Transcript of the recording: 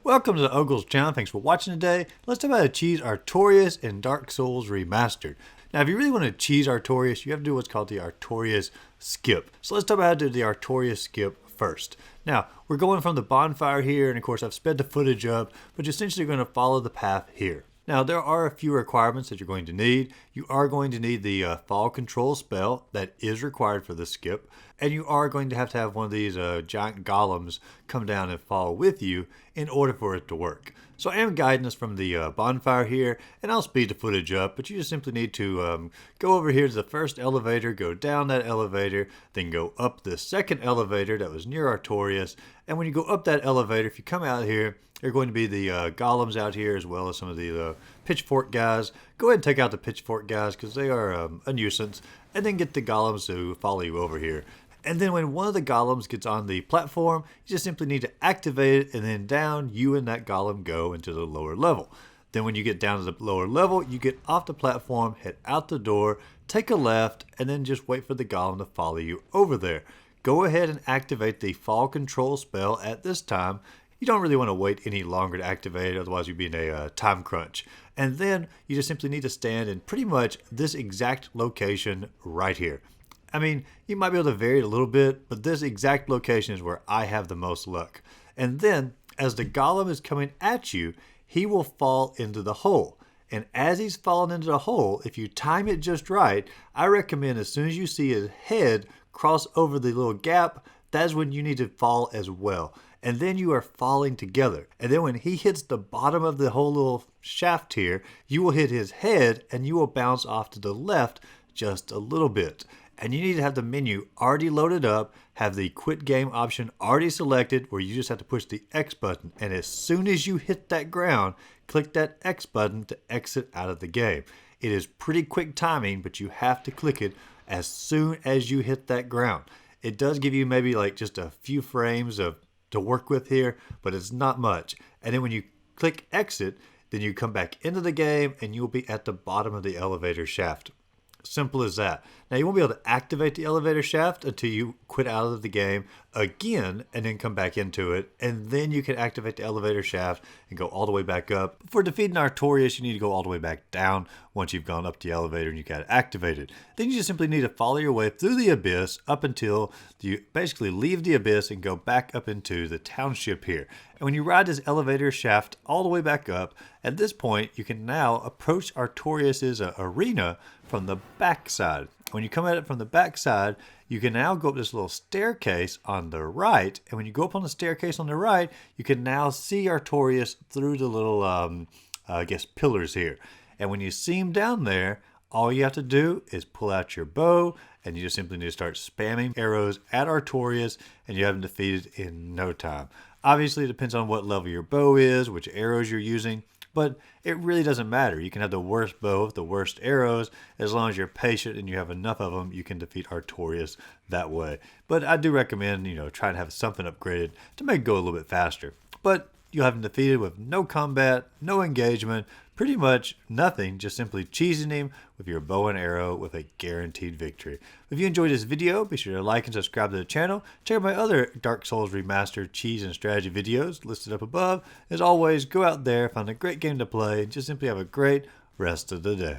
Welcome to the Ogle's channel. Thanks for watching today. Let's talk about how to cheese Artorias in Dark Souls Remastered. Now, if you really want to cheese Artorias, you have to do what's called the Artorias skip. So let's talk about how to do the Artorias skip first. Now, we're going from the bonfire here, and of course I've sped the footage up, but you're essentially going to follow the path here. Now, there are a few requirements that you're going to need. You are going to need the fall control spell that is required for the skip, and you are going to have one of these giant golems come down and fall with you in order for it to work. So I am guiding us from the bonfire here, and I'll speed the footage up, but you just simply need to go over here to the first elevator, go down that elevator, then go up the second elevator that was near Artorias, and when you go up that elevator, if you come out here, there are going to be the golems out here as well as some of the pitchfork guys. Go ahead and take out the pitchfork guys because they are a nuisance, and then get the golems to follow you over here. And then when one of the golems gets on the platform, you just simply need to activate it, and then down you and that golem go into the lower level. Then when you get down to the lower level, you get off the platform, head out the door, take a left, and then just wait for the golem to follow you over there. Go ahead and activate the fall control spell at this time. You don't really want to wait any longer to activate it, otherwise you'd be in a time crunch. And then you just simply need to stand in pretty much this exact location right here. I mean, you might be able to vary it a little bit, but this exact location is where I have the most luck. And then, as the golem is coming at you, he will fall into the hole. And as he's falling into the hole, if you time it just right, I recommend as soon as you see his head cross over the little gap, that's when you need to fall as well. And then you are falling together. And then when he hits the bottom of the whole little shaft here, you will hit his head and you will bounce off to the left just a little bit. And you need to have the menu already loaded up, have the quit game option already selected where you just have to push the X button. And as soon as you hit that ground, click that X button to exit out of the game. It is pretty quick timing, but you have to click it as soon as you hit that ground. It does give you maybe like just a few frames to work with here, but it's not much. And then when you click exit, then you come back into the game and you'll be at the bottom of the elevator shaft. Simple as that. Now you won't be able to activate the elevator shaft until you quit out of the game again and then come back into it, and then you can activate the elevator shaft and go all the way back up. For defeating Artorias, you need to go all the way back down once you've gone up the elevator and you got it activated. Then you just simply need to follow your way through the abyss up until you basically leave the abyss and go back up into the township here. And when you ride this elevator shaft all the way back up, at this point you can now approach Artorias' arena from the back side. When you come at it from the back side, you can now go up this little staircase on the right. And when you go up on the staircase on the right, you can now see Artorias through the little, I guess, pillars here. And when you see him down there, all you have to do is pull out your bow, and you just simply need to start spamming arrows at Artorias, and you have him defeated in no time. Obviously, it depends on what level your bow is, which arrows you're using, but it really doesn't matter. You can have the worst bow with the worst arrows. As long as you're patient and you have enough of them, you can defeat Artorias that way. But I do recommend, trying to have something upgraded to make it go a little bit faster. But you'll have him defeated with no combat, no engagement, pretty much nothing, just simply cheesing him with your bow and arrow with a guaranteed victory. If you enjoyed this video, be sure to like and subscribe to the channel. Check out my other Dark Souls Remastered cheese and strategy videos listed up above. As always, go out there, find a great game to play, and just simply have a great rest of the day.